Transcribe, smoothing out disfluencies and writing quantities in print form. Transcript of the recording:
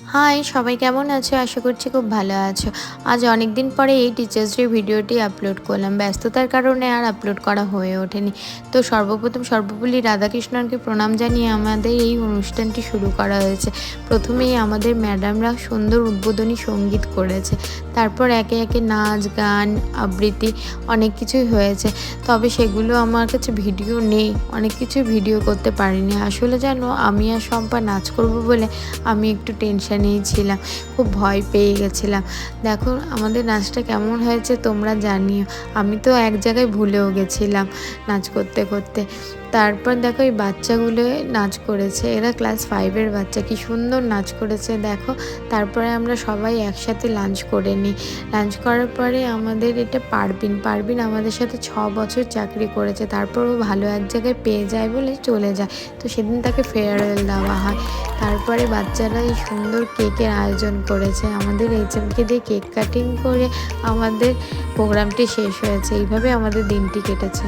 High, সবাই কেমন আছো? আশা করছি খুব ভালো আছো। আজ অনেক দিন পরে এই টিচার্স ডে ভিডিওটি আপলোড করলাম। ব্যস্ততার কারণে আর আপলোড করা হয়ে ওঠেনি। তো সর্বপল্লী রাধাকৃষ্ণনকে প্রণাম জানিয়ে আমাদের এই অনুষ্ঠানটি শুরু করা হয়েছে। প্রথমেই আমাদের ম্যাডামরা সুন্দর উদ্বোধনী সঙ্গীত করেছে। তারপর একে একে নাচ, গান, আবৃত্তি অনেক কিছুই হয়েছে। তবে সেগুলো আমার কাছে ভিডিও নেই। অনেক কিছুই ভিডিও করতে পারিনি। আসলে জানো, আমি আর শম্পা নাচ করবো বলে আমি একটু টেনশানেই ছিলাম, খুব ভয় পেয়ে গেছিলাম। দেখো আমাদের নাচটা কেমন হয়েছে তোমরা জানিও। আমি তো এক জায়গায় ভুলেও গেছিলাম নাচ করতে করতে। তারপর দেখো এই বাচ্চাগুলো নাচ করেছে, এরা ক্লাস 5-এর বাচ্চা, কি সুন্দর নাচ করেছে দেখো। তারপরে আমরা সবাই একসাথে লাঞ্চ করে নিই। লাঞ্চ করার পরে আমাদের এটা পারবিন আমাদের সাথে 6 বছর চাকরি করেছে, তারপরও ভালো এক জায়গায় পেয়ে যায় বলে চলে যায়। তো সেদিন তাকে ফেয়ারওয়েল দেওয়া হয়। তারপরে বাচ্চারা এই সুন্দর কেকের আয়োজন করেছে, আমাদের এইচএমকে দিয়ে কেক কাটিং করে আমাদের প্রোগ্রামটি শেষ হয়েছে। এইভাবে আমাদের দিনটি কেটেছে।